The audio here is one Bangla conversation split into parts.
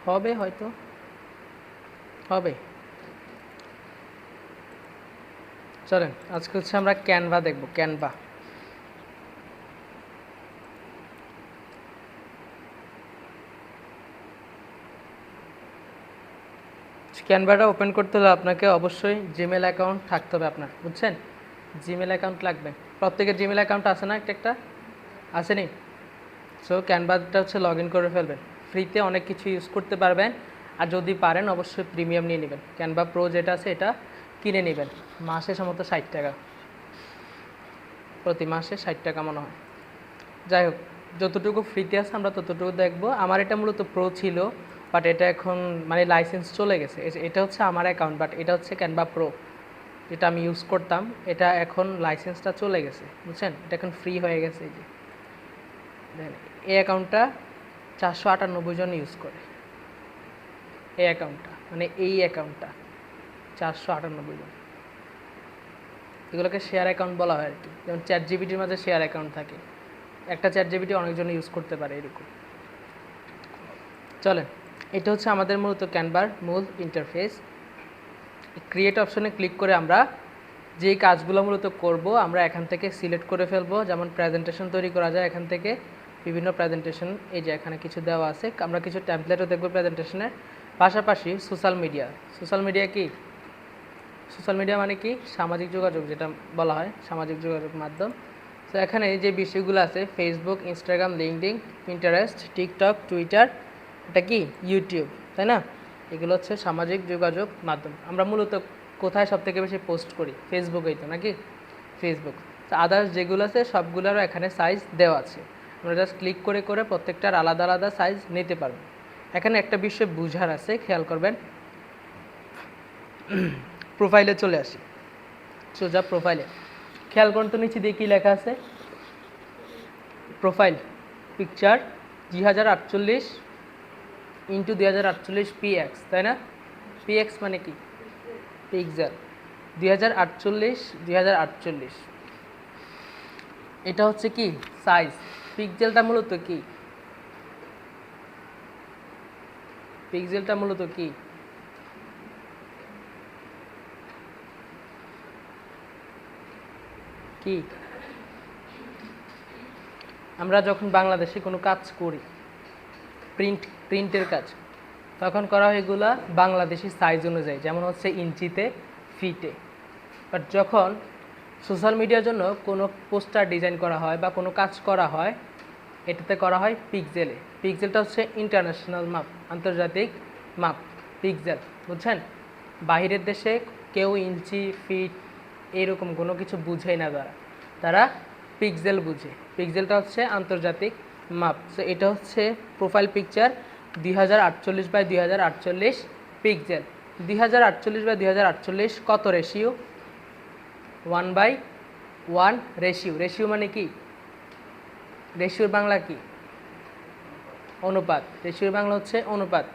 হবে, হয়তো হবে। চলেন আজকে হচ্ছে আমরা ক্যানভা দেখব। ক্যানভা ক্যানভাটা ওপেন করতে হলে আপনাকে অবশ্যই জিমেল অ্যাকাউন্ট থাকতে হবে আপনার, বুঝছেন? জিমেল অ্যাকাউন্ট লাগবে। প্রত্যেকের জিমেল অ্যাকাউন্ট আছে না? একটা একটা আসেনি? সো ক্যানভাটা হচ্ছে লগ ইন করে ফেলবেন। ফ্রিতে অনেক কিছু ইউজ করতে পারবেন, আর যদি পারেন অবশ্যই প্রিমিয়াম নিয়ে নেবেন। ক্যানভা প্রো যেটা আছে এটা কিনে নেবেন। মাসে সম্ভবত 60 টাকা, প্রতি মাসে 60 টাকা মনে হয়। যাই হোক, যতটুকু ফ্রিতে আছে আমরা ততটুকু দেখবো। আমার এটা মূলত প্রো ছিল, বাট এটা এখন মানে লাইসেন্স চলে গেছে। এটা হচ্ছে আমার অ্যাকাউন্ট, বাট এটা হচ্ছে ক্যানভা প্রো যেটা আমি ইউজ করতাম, এটা এখন লাইসেন্সটা চলে গেছে, বুঝছেন? এটা এখন ফ্রি হয়ে গেছে। এই যে দেখেন, এই অ্যাকাউন্টটা 498 জন ইউজ করে। এই অ্যাকাউন্টটা মানে এই অ্যাকাউন্টটা 498 জন। এগুলোকে শেয়ার অ্যাকাউন্ট বলা হয় আর কি। যেমন চ্যাট জিপিটির মাঝে শেয়ার অ্যাকাউন্ট থাকে, একটা চ্যাট জিপিটি অনেকজন ইউজ করতে পারে এরকম। চলেন, এটা হচ্ছে আমাদের মূলত ক্যানভার মূল ইন্টারফেস। ক্রিয়েট অপশনে ক্লিক করে আমরা যেই কাজগুলো মূলত করব আমরা এখান থেকে সিলেক্ট করে ফেলবো। যেমন প্রেজেন্টেশন তৈরি করা যায় এখান থেকে, বিভিন্ন প্রেজেন্টেশন, এই যে এখানে কিছু দেওয়া আছে। আমরা কিছু টেমপ্লেটও দেখব প্রেজেন্টেশনের। পাশাপাশি সোশ্যাল মিডিয়া। সোশ্যাল মিডিয়া কি? সোশ্যাল মিডিয়া মানে কি? সামাজিক যোগাযোগ, যেটা বলা হয় সামাজিক যোগাযোগ মাধ্যম। তো এখানে যে বিষয়গুলো আছে, Facebook, Instagram, LinkedIn, Pinterest, TikTok, Twitter, এটা কি ইউটিউব, তাই না? এগুলো হচ্ছে সামাজিক যোগাযোগ মাধ্যম। আমরা মূলত কোথায় সবথেকে বেশি পোস্ট করি? ফেসবুকেই তো, নাকি? ফেসবুক। তো আদার্স যেগুলো আছে সবগুলোরও এখানে সাইজ দেওয়া আছে। আমরা জাস্ট ক্লিক করে করে প্রত্যেকটার আলাদা আলাদা সাইজ নিতে পারবো। এখানে একটা বিষয় বুঝার আছে, খেয়াল করবেন। প্রোফাইলে চলে আসি, সোজা প্রোফাইলে খেয়াল করুন তো, নিচে দিয়ে কী লেখা আছে? প্রোফাইল পিকচার 2048 ইন্টু 2048 পিএক্স, তাই না? পিএক্স মানে কি? পিক্সেল। 2048 এটা হচ্ছে কি সাইজ। পিক্সেলটা মূলত কি? পিক্সেলটা মূলত কি? কি আমরা যখন বাংলাদেশে কোনো কাজ করি, প্রিন্টের কাজ, তখন করা হয় এগুলা বাংলাদেশি সাইজ অনুযায়ী, যেমন হচ্ছে ইঞ্চিতে, ফিটে। বাট যখন সোশ্যাল মিডিয়ার জন্য কোনো পোস্টার ডিজাইন করা হয় বা কোনো কাজ করা হয়, এটাতে করা হয় পিক্সেলে। পিক্সেলটা হচ্ছে ইন্টারন্যাশনাল মাপ, আন্তর্জাতিক মাপ, পিক্সেল, বুঝছেন? বাহিরের দেশে কেউ ইঞ্চি, ফিট এরকম কোনো কিছু বুঝেই না, তারা পিক্সেল বুঝে। পিক্সেলটা হচ্ছে আন্তর্জাতিক মাপ। সো এটা হচ্ছে profile picture 2048 by 2048 pixel. 2048 by 2048 কত রেশিও? 1/1 রেশিও। রেশিও মানে কি? রেশিওর বাংলা কি? অনুপাত। রেশিওর বাংলা হচ্ছে অনুপাত।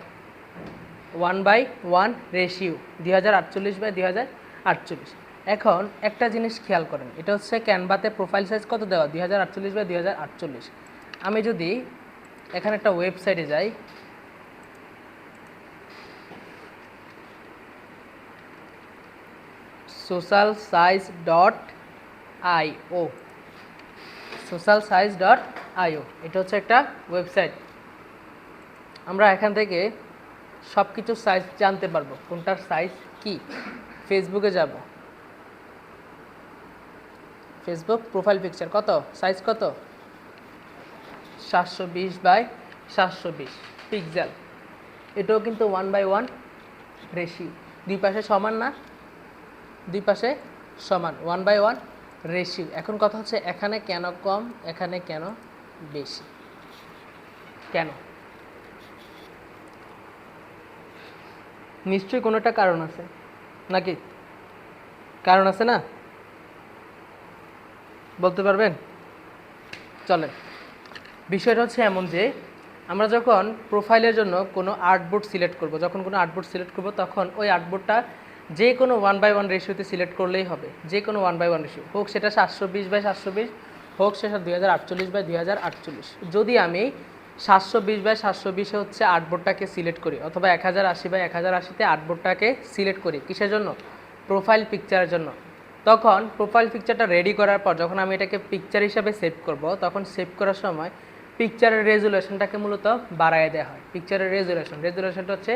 1/1 রেশিও, 2048 বাই 2048। এখন একটা জিনিস খেয়াল করেন, এটা হচ্ছে ক্যানভাতে প্রোফাইল সাইজ কত দেওয়া? 2048 বাই 2048। আমি যদি এখানে একটা ওয়েবসাইটে যাই, socialsize.io, socialsize.io, এটা হচ্ছে একটা ওয়েবসাইট। আমরা এখান থেকে সব কিছু সাইজ জানতে পারবো, কোনটার সাইজ কি। ফেসবুকে যাব, ফেসবুক প্রোফাইল পিকচার কত সাইজ? কত? 720 বাই 720 পিক্সেল। এটাও কিন্তু 1/1 রেশিও। দুই পাশে সমান না? দুই পাশে সমান, 1/1 রেশিও। এখন কথা হচ্ছে এখানে কেন কম, এখানে কেন বেশি? কেন? নিশ্চয়ই কোনো একটা কারণ আছে, নাকি? কারণ আছে না? বলতে পারবেন? চলেন, বিষয়টা হচ্ছে এমন যে আমরা যখন প্রোফাইলের জন্য কোনো আর্টবোর্ড সিলেক্ট করব, যখন কোনো আর্টবোর্ড সিলেক্ট করব, তখন ওই আর্টবোর্ডটা যে কোনো 1/1 রেশিওতে সিলেক্ট করলেই হবে। যে কোনো 1/1 রেশিও হোক, সেটা 720 বাই 720 হোক, সেটা 2048 বাই 2048। যদি আমি 720x720 হচ্ছে আর্টবোর্ডটাকে সিলেক্ট করি, অথবা 1080x1080-তে আর্টবোর্ডটাকে সিলেক্ট করি কিসের জন্য? প্রোফাইল পিকচারের জন্য। তখন প্রোফাইল পিকচারটা রেডি করার পর যখন আমি এটাকে পিকচার হিসাবে সেভ করব, তখন সেভ করার সময় পিকচারের রেজুলেশনটাকে মূলত বাড়ায় দেওয়া হয়। পিকচারের রেজুলেশনটা হচ্ছে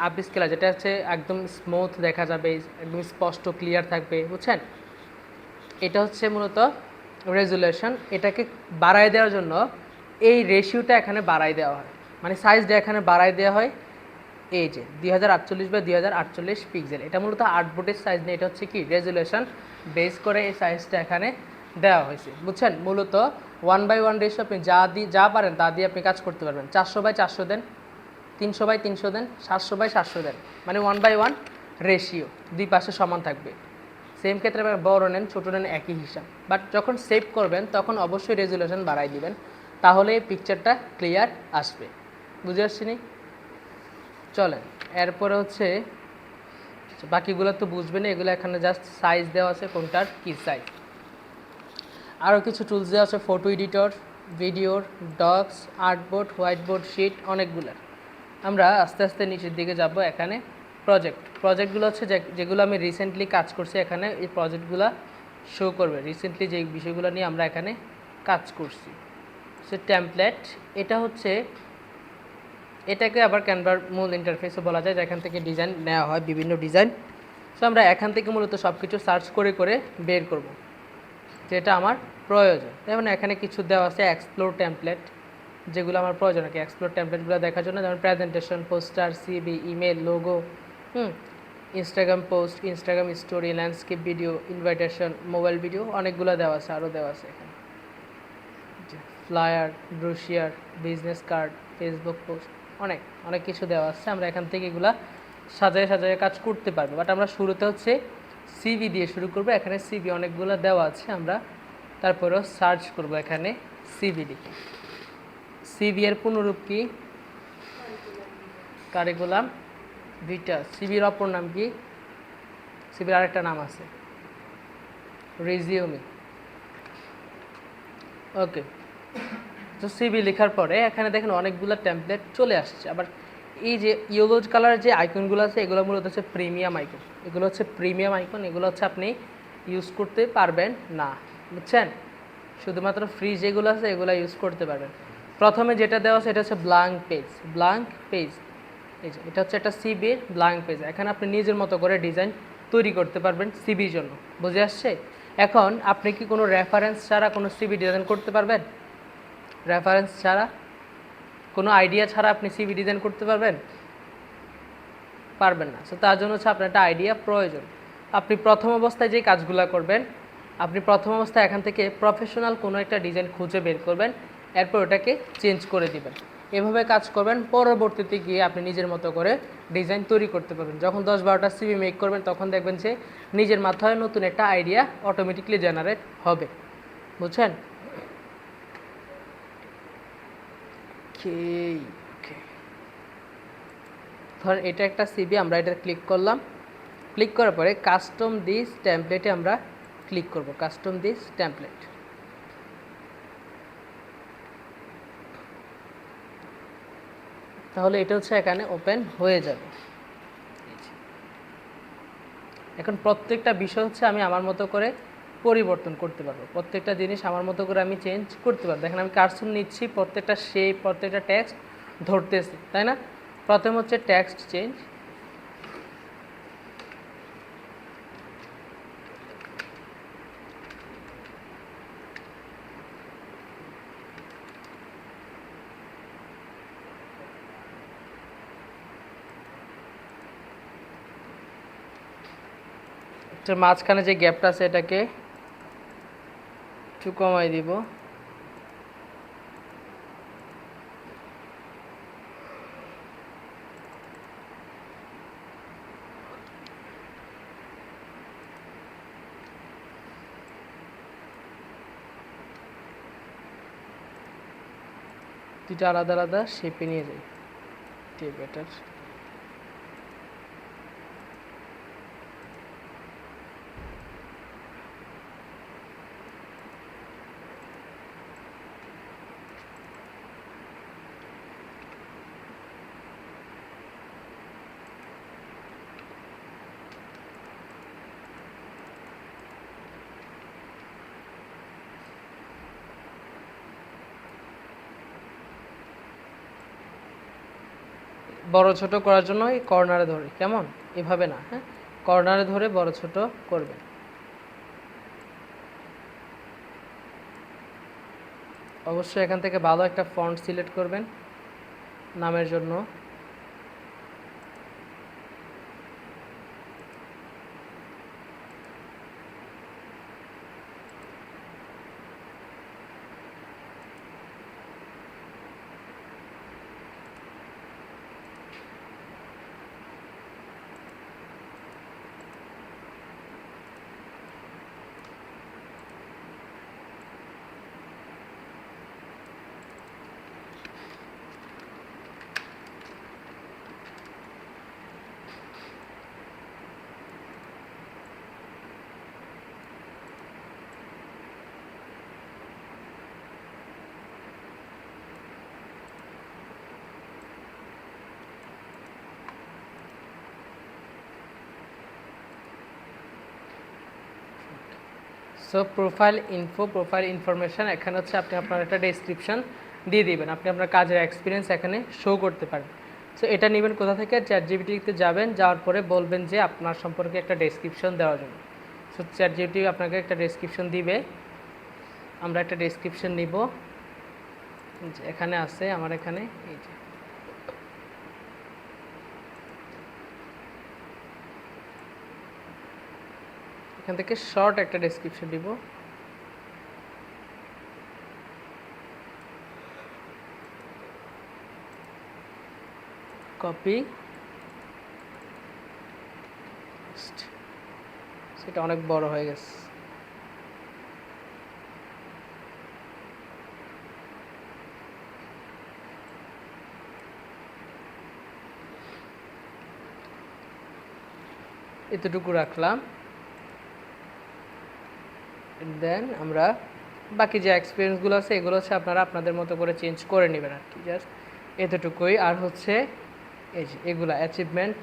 আপ স্কেলার, যেটা হচ্ছে একদম স্মুথ দেখা যাবে, একদম স্পষ্ট ক্লিয়ার থাকবে, বুঝছেন? এটা হচ্ছে মূলত রেজুলেশন। এটাকে বাড়ায় দেওয়ার জন্য এই রেশিওটা এখানে বাড়ায় দেওয়া হয়, মানে সাইজটা এখানে বাড়ায় দেওয়া হয়। এই যে 2048x2048 পিক্সেল, এটা মূলত আর্টবোর্ডের সাইজ নেই, এটা হচ্ছে কি রেজুলেশন বেস করে এই সাইজটা এখানে দেওয়া হয়েছে, বুঝছেন? মূলত 1:1 রেশিও আপনি যা পারেন তা দিয়ে আপনি কাজ করতে পারবেন। 400x400 দেন, 300x300 দেন, 700x700 দেন, মানে 1:1 রেশিও, দুই পাশে সমান থাকবে। সেম ক্ষেত্রে বড় নেন ছোটো নেন একই হিসাব। বাট যখন সেভ করবেন তখন অবশ্যই রেজুলেশন বাড়াই দিবেন, তাহলে পিকচারটা ক্লিয়ার আসবে। বুঝে আসছি নি? চলেন এরপরে হচ্ছে বাকিগুলো তো বুঝবেন, এগুলো এখানে জাস্ট সাইজ দেওয়া আছে, কোনটার কী সাইজ। আরও কিছু টুলস দেওয়া আছে, ফটো এডিটর, ভিডিওর, ডক্স, আর্টবোর্ড, হোয়াইটবোর্ড, শিট, অনেকগুলো। আমরা আস্তে আস্তে নিচের দিকে যাব। এখানে প্রজেক্টগুলো হচ্ছে যেগুলো আমি রিসেন্টলি কাজ করছি, এখানে এই প্রজেক্টগুলো শো করবে, রিসেন্টলি যে বিষয়গুলো নিয়ে আমরা এখানে কাজ করছি। সে টেমপ্লেট, এটা হচ্ছে, এটাকে আবার ক্যানভার মূল ইন্টারফেসও বলা যায়, যেখান থেকে ডিজাইন নেওয়া হয়, বিভিন্ন ডিজাইন। সো আমরা এখান থেকে মূলত সব কিছু সার্চ করে করে বের করব যেটা আমার প্রয়োজন। যেমন এখানে কিছু দেওয়া আছে এক্সপ্লোর টেমপ্লেট, যেগুলো আমার প্রয়োজন আর কি। এক্সপ্লোর টেমপ্লেটগুলো দেখার জন্য যেমন presentation, poster, CV, email, logo, Instagram post, Instagram story, landscape video, invitation, mobile video, অনেকগুলো দেওয়া আছে, আরও দেওয়া আছে এখানে। Flyer, brochure, business card, Facebook post, অনেক কিছু দেওয়া আছে। আমরা এখান থেকে এগুলা সাজায় সাজায় কাজ করতে পারবো। বাট আমরা শুরুতে হচ্ছে সিভি দিয়ে শুরু করবো। এখানে সিভি অনেকগুলো দেওয়া আছে, আমরা তারপরেও সার্চ করব এখানে সিভি লিখে। সিভি এর পুনরূপ কি? কারিকুলাম ভিটা। সিভির অপর নাম কি? সিভির আরেকটা নাম আছে, রেজিউমি। ওকে, তো সিভি লেখার পরে এখানে দেখেন অনেকগুলো টেমপ্লেট চলে আসছে। আবার এই যে ইয়েলো কালারের যে আইকনগুলো আছে, এগুলো মূলত হচ্ছে প্রিমিয়াম আইকন। এগুলো হচ্ছে প্রিমিয়াম আইকন, এগুলো হচ্ছে আপনি ইউজ করতে পারবেন না, বুঝছেন? শুধুমাত্র ফ্রি যেগুলো আছে এগুলো ইউজ করতে পারবেন। প্রথমে যেটা দেওয়া আছে এটা হচ্ছে ব্ল্যাঙ্ক পেজ। এই যে এটা হচ্ছে একটা সিভির ব্ল্যাঙ্ক পেজ। এখানে আপনি নিজের মতো করে ডিজাইন তৈরি করতে পারবেন সিভির জন্য। বুঝে আসছে? এখন আপনি কি কোনো রেফারেন্স ছাড়া কোনো সিভি ডিজাইন করতে পারবেন? রেফারেন্স ছাড়া, কোনো আইডিয়া ছাড়া আপনি সিভি ডিজাইন করতে পারবেন? পারবেন না। সো তার জন্য হচ্ছে আপনার একটা আইডিয়া প্রয়োজন। আপনি প্রথম অবস্থায় যে কাজগুলো করবেন, আপনি প্রথম অবস্থায় এখান থেকে প্রফেশনাল কোনো একটা ডিজাইন খুঁজে বের করবেন, এরপর ওটাকে চেঞ্জ করে দিবেন। এভাবে কাজ করবেন, পরবর্তীতে গিয়ে আপনি নিজের মতো করে ডিজাইন তৈরি করতে পারবেন। যখন 10-12টা সিভি মেক করবেন, তখন দেখবেন যে নিজের মাথায় নতুন একটা আইডিয়া অটোমেটিকলি জেনারেট হবে। বুঝছেন? ধর এটা একটা সিভি, আমরা এটা ক্লিক করলাম। ক্লিক করার পরে কাস্টম দিস টেমপ্লেটে আমরা ক্লিক করব। কাস্টম দিস টেমপ্লেট, তাহলে এটা হচ্ছে এখানে ওপেন হয়ে যাবে। এখন প্রত্যেকটা বিষয় হচ্ছে আমি আমার মতো করে পরিবর্তন করতে পারবো, প্রত্যেকটা জিনিস আমার মতো করে আমি চেঞ্জ করতে পারবো। দেখেন আমি কার্সর নিচ্ছি, প্রত্যেকটা শেপ, প্রত্যেকটা টেক্সট ধরতেছি, তাই না? প্রথম হচ্ছে টেক্সট চেঞ্জ। মাঝখানে যে গ্যাপটা আছে এটাকে একটু কমাই দিব। দুইটা আলাদা আলাদা শেপে নিয়ে যাই, বেটার। বড় ছোট করার জন্য এই কর্নারে ধরে, কেমন, এভাবে না, হ্যাঁ, কর্নারে ধরে বড় ছোট করবেন। অবশ্যই এখান থেকে ভালো একটা ফন্ট সিলেক্ট করবেন নামের জন্য। সো প্রোফাইল ইনফরমেশন, এখানে হচ্ছে আপনি আপনার একটা ডেসক্রিপশন দিয়ে দিবেন, আপনি আপনার কাজের এক্সপিরিয়েন্স এখানে শো করতে পারেন। সো এটা নেবেন কোথা থেকে, চ্যাটজিপিটিতে যাবেন, যাওয়ার পরে বলবেন যে আপনার সম্পর্কে একটা ডেসক্রিপশন দেওয়ার জন্য। সো চ্যাটজিপিটি আপনাকে একটা ডেসক্রিপশন দিবে। আমরা একটা ডেসক্রিপশন নিব, এখানে আছে আমার, এখানে এই যে এখান থেকে শর্ট একটা ডেসক্রিপশন দিব। কপি, সেটা অনেক বড় হয়ে গেছে। এতটুকু রাখলাম। দেন আমরা বাকি যে এক্সপিরিয়েন্সগুলো আছে এগুলো হচ্ছে আপনারা আপনাদের মতো করে চেঞ্জ করে নেবেন আর কি, জাস্ট এতটুকুই। আর হচ্ছে এই যে এগুলা অ্যাচিভমেন্ট,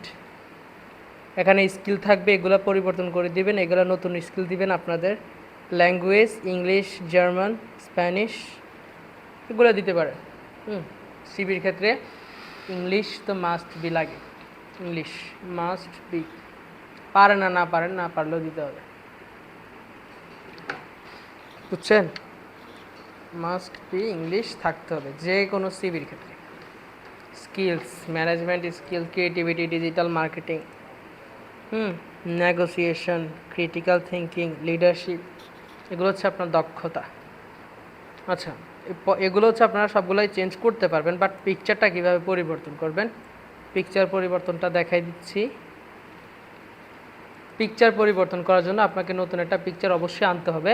এখানে স্কিল থাকবে, এগুলো পরিবর্তন করে দিবেন, এগুলো নতুন স্কিল দিবেন আপনাদের। ল্যাঙ্গুয়েজ ইংলিশ, জার্মান, স্প্যানিশ, এগুলো দিতে পারেন। সিভির ক্ষেত্রে ইংলিশ তো মাস্ট বি লাগে, ইংলিশ মাস্ট বি, পারেন না পারেন, না পারলেও দিতে হবে, বুঝছেন? মাস্ট বি ইংলিশ থাকতে হবে যে কোনো সিভির ক্ষেত্রে। Skills, management skill, creativity, digital marketing, negotiation, critical thinking, leadership, এগুলো হচ্ছে আপনার দক্ষতা। আচ্ছা, এগুলো হচ্ছে আপনারা সবগুলোই চেঞ্জ করতে পারবেন, বাট পিকচারটা কীভাবে পরিবর্তন করবেন, পিকচার পরিবর্তনটা দেখাই দিচ্ছি। পিকচার পরিবর্তন করার জন্য আপনাকে নতুন একটা পিকচার অবশ্যই আনতে হবে,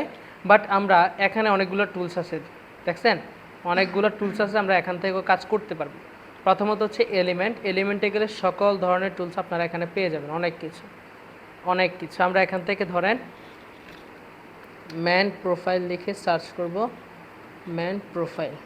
বাট আমরা এখানে অনেকগুলো টুলস আছে, দেখছেন অনেকগুলো টুলস আছে, আমরা এখান থেকেও কাজ করতে পারবো। প্রথমত হচ্ছে এলিমেন্টে গেলে সকল ধরনের টুলস আপনারা এখানে পেয়ে যাবেন, অনেক কিছু। আমরা এখান থেকে ধরেন ম্যান প্রোফাইল লিখে সার্চ করব, ম্যান প্রোফাইল।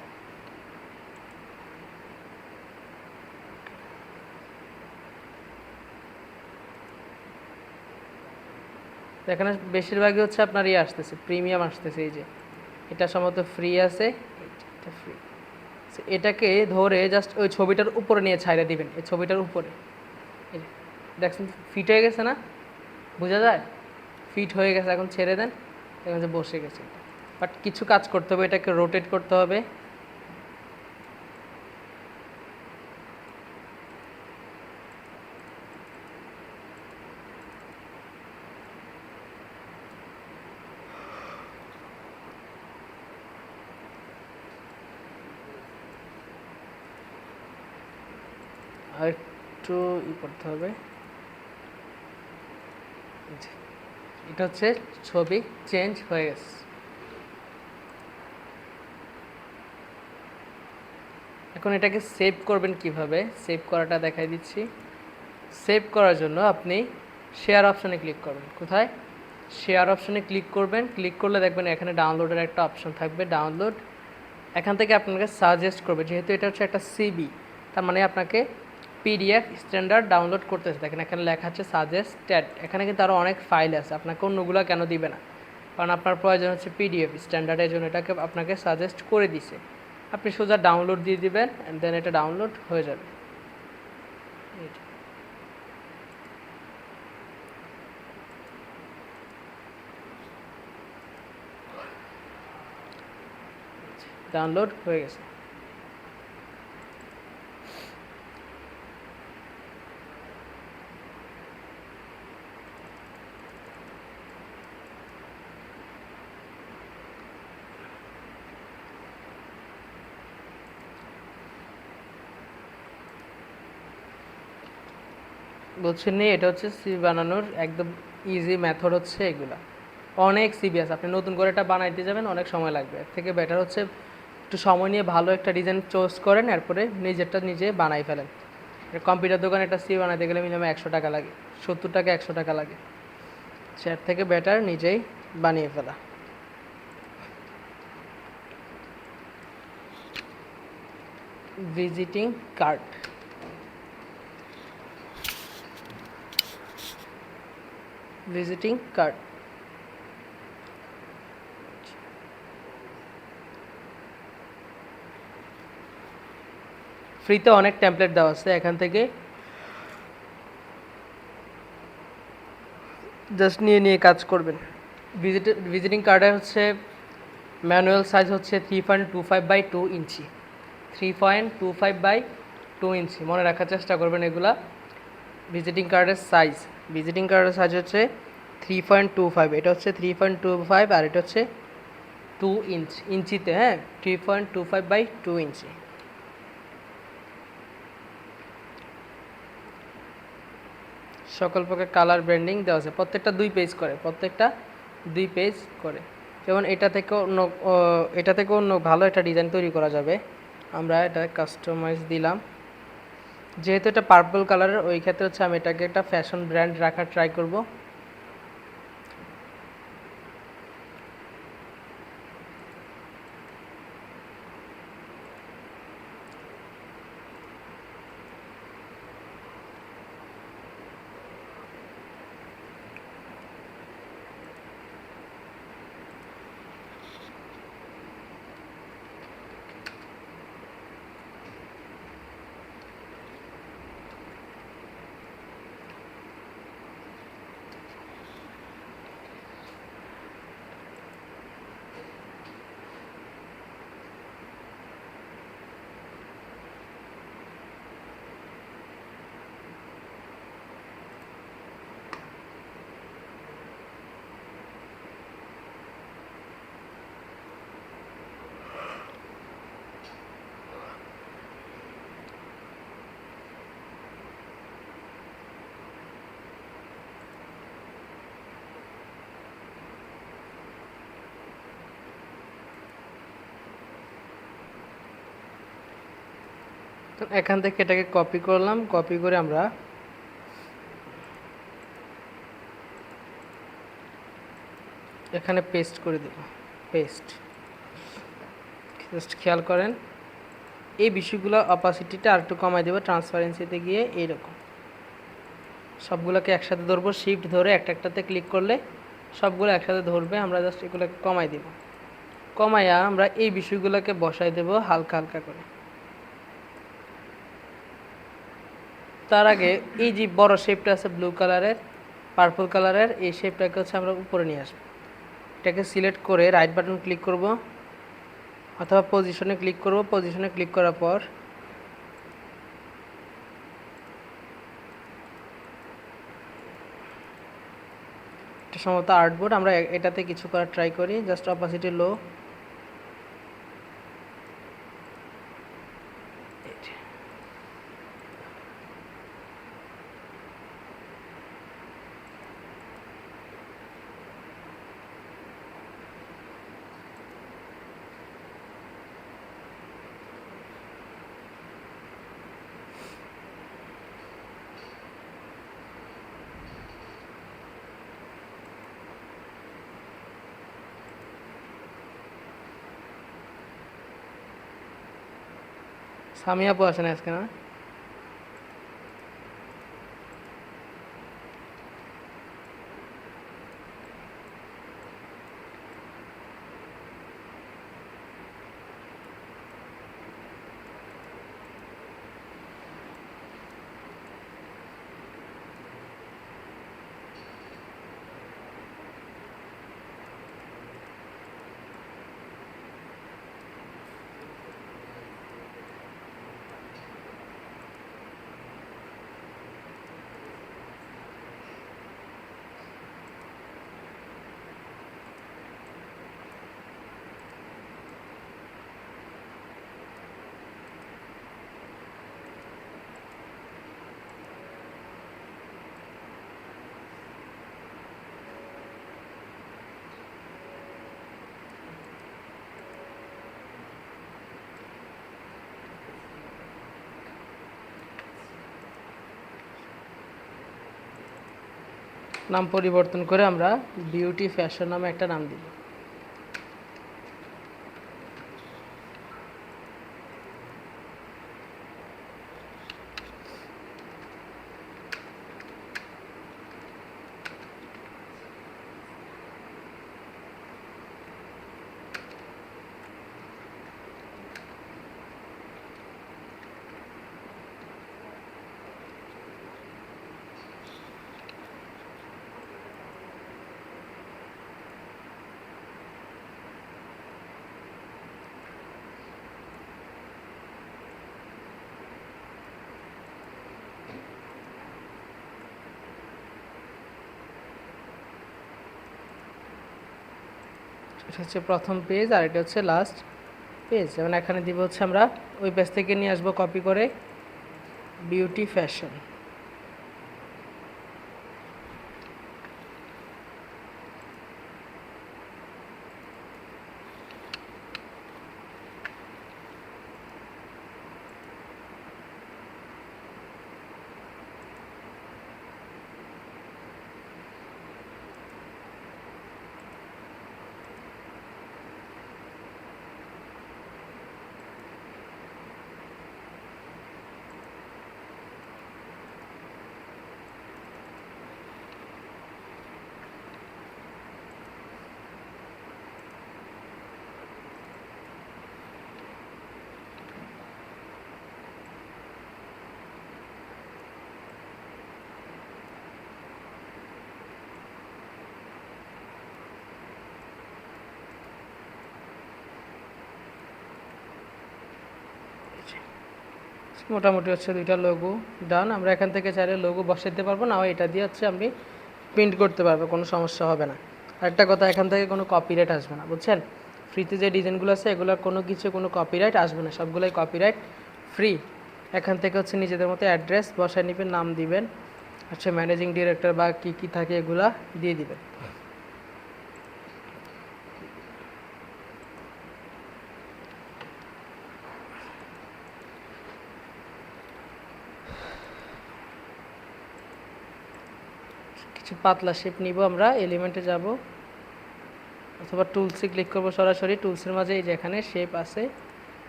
এখানে বেশিরভাগই হচ্ছে আপনার ইয়ে আসতেছে, প্রিমিয়াম আসতেছে, এই যে এটা সম্ভবত ফ্রি আছে, এটা ফ্রি। এটাকে ধরে জাস্ট ওই ছবিটার উপরে নিয়ে ছাইড়ে দিবেন, এই ছবিটার উপরে, দেখছেন ফিট হয়ে গেছে না, বোঝা যায় ফিট হয়ে গেছে। এখন ছেড়ে দেন, দেখুন যে বসে গেছে। বাট কিছু কাজ করতে হবে, এটাকে রোটেট করতে হবে। আর একটু করতে হবে, এটা হচ্ছে ছবি চেঞ্জ হয়ে গেছে। এখন এটাকে সেভ করবেন কিভাবে, সেভ করাটা দেখাই দিচ্ছি। সেভ করার জন্য আপনি শেয়ার অপশনে ক্লিক করবেন। কোথায়? শেয়ার অপশনে ক্লিক করবেন। ক্লিক করলে দেখবেন এখানে ডাউনলোডের একটা অপশন থাকবে, ডাউনলোড। এখান থেকে আপনাকে সাজেস্ট করবে, যেহেতু এটা হচ্ছে একটা সিবি, তার মানে আপনাকে পিডিএফ স্ট্যান্ডার্ড ডাউনলোড করতেছে। দেখেন এখানে লেখা আছে সাজেস্টেড। এখানে কিন্তু আরও অনেক ফাইল আছে, আপনাকে অন্যগুলো কেন দিবে না, কারণ আপনার প্রয়োজন হচ্ছে পিডিএফ স্ট্যান্ডার্ডের জন্য এটাকে আপনাকে সাজেস্ট করে দিছে। আপনি সোজা ডাউনলোড দিয়ে দিবেন, অ্যান্ড দেন এটা ডাউনলোড হয়ে যাবে। ডাউনলোড হয়ে গেছে। বলছেন নি, এটা হচ্ছে সিভি বানানোর একদম ইজি মেথড হচ্ছে এগুলা। অনেক সিভি আছে, আপনি নতুন করে এটা বানাইতে যাবেন অনেক সময় লাগবে। এর থেকে বেটার হচ্ছে একটু সময় নিয়ে ভালো একটা ডিজাইন চুজ করেন, এরপরে নিজেরটা নিজে বানাই ফেলেন। কম্পিউটার দোকানে একটা সিভি বানাইতে গেলে মিনিমাম 100 টাকা লাগে, 70 টাকা 100 টাকা লাগে। এর থেকে বেটার নিজেই বানিয়ে ফেলা। ভিজিটিং কার্ড, ভিজিটিং কার্ড ফ্রিতে অনেক টেমপ্লেট দেওয়া আছে, এখান থেকে জাস্ট নিয়ে নিয়ে কাজ করবেন। ভিজিটিং কার্ডের হচ্ছে ম্যানুয়াল সাইজ হচ্ছে 3.25 by 2 ইঞ্চি, 3.25 by 2 ইঞ্চি, মনে রাখার চেষ্টা করবেন এগুলা। ভিজিটিং কার্ডের সাইজ, ভিজিটিং কার্ডের সাইজ হচ্ছে 3.25, এটা হচ্ছে 3.25 আর এটা হচ্ছে 2 ইঞ্চ, ইঞ্চিতে, হ্যাঁ 3.25 by 2 ইঞ্চি। সকল প্রকার কালার ব্র্যান্ডিং দেওয়া আছে, প্রত্যেকটা 2 পেজ করে, প্রত্যেকটা 2 পেজ করে। যেমন এটা থেকে অন্য ভালো একটা ডিজাইন তৈরি করা যাবে। আমরা এটা কাস্টমাইজ দিলাম, যেহেতু এটা পার্পল কালারের, ওই ক্ষেত্রে হচ্ছে আমি এটাকে একটা ফ্যাশন ব্র্যান্ড রাখার ট্রাই করব। তো এখান থেকে এটাকে কপি করলাম, কপি করে আমরা এখানে পেস্ট করে দেব, পেস্ট। জাস্ট খেয়াল করেন এই বিষয়গুলো, অপাসিটিটা আর একটু কমাই দেবো, ট্রান্সপারেন্সিতে গিয়ে এইরকম সবগুলোকে একসাথে ধরবো, শিফট ধরে একটা একটাতে ক্লিক করলে সবগুলো একসাথে ধরবে। আমরা জাস্ট এগুলোকে কমাই দেব, কমাইয়া আমরা এই বিষয়গুলোকে বসাই দেব হালকা হালকা করে। তার আগে এই যে বড় শেপটা আছে ব্লু কালারের, পার্পল কালারের, এই শেপটাকে হচ্ছে আমরা উপরে নিয়ে আসবো। এটাকে সিলেক্ট করে রাইট বাটন ক্লিক করব অথবা পজিশনে ক্লিক করব। পজিশনে ক্লিক করার পর এটা সম্ভবত আর্টবোর্ড, আমরা এটাতে কিছু করার ট্রাই করি। জাস্ট অপাসিটি লো, সামিয়া আপু আসেন আজকে না? নাম পরিবর্তন করে আমরা বিউটি ফ্যাশন নামে একটা নাম দিব। এটা হচ্ছে প্রথম পেজ আর এটা হচ্ছে লাস্ট পেজ। যেমন এখানে দিব হচ্ছে আমরা ওই পেজ থেকে নিয়ে আসবো কপি করে বিউটি ফ্যাশন। মোটামুটি হচ্ছে দুইটা লোগো ডান। আমরা এখান থেকে চাইলে লোগো বসাইতে পারবো, না এটা দিয়ে হচ্ছে আপনি প্রিন্ট করতে পারবো, কোনো সমস্যা হবে না। আরেকটা কথা, এখান থেকে কোনো কপিরাইট আসবে না, বুঝছেন? ফ্রিতে যে ডিজাইনগুলো আছে এগুলোর কোনো কপিরাইট আসবে না, সবগুলোই কপিরাইট ফ্রি। এখান থেকে হচ্ছে নিজেদের মতো অ্যাড্রেস বসায় নেবেন, নাম দিবেন, আচ্ছা ম্যানেজিং ডিরেক্টর বা কী কী থাকে এগুলা দিয়ে দিবেন। কিছু পাতলা শেপ নিব, আমরা এলিমেন্টে যাব অথবা টুলসে ক্লিক করব, সরাসরি টুলসের মাঝে এই যে এখানে শেপ আছে,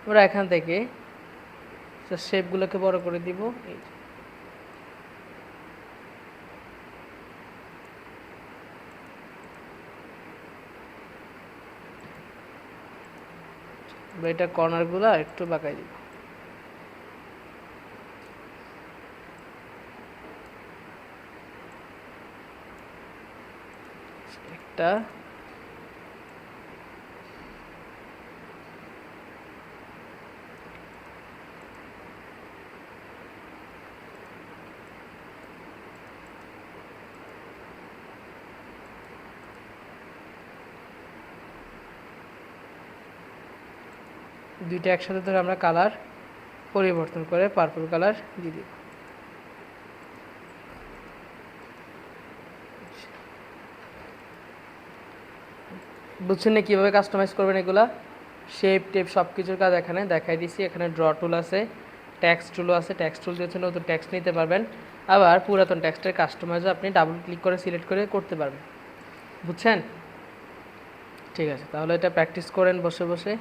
আমরা এখান থেকে শেপগুলোকে বড় করে দিব। এই এটা কর্নারগুলো একটু বাঁকাই দিব। একটা দুইটা একসাথে ধরে আমরা কালার পরিবর্তন করে পার্পল কালার দিয়ে দিব। বুঝছেন না কীভাবে কাস্টমাইজ করবেন এগুলা? শেপ টেপ সব কিছুর কাজ এখানে দেখাই দিছি। এখানে ড্র টুল আছে, ট্যাক্স টুলও আছে, ট্যাক্স টুল দিয়ে হচ্ছে নতুন ট্যাক্স নিতে পারবেন, আবার পুরাতন ট্যাক্সটার কাস্টমাইজও আপনি ডাবল ক্লিক করে সিলেক্ট করে করতে পারবেন। বুঝছেন? ঠিক আছে, তাহলে এটা প্র্যাকটিস করেন বসে বসে।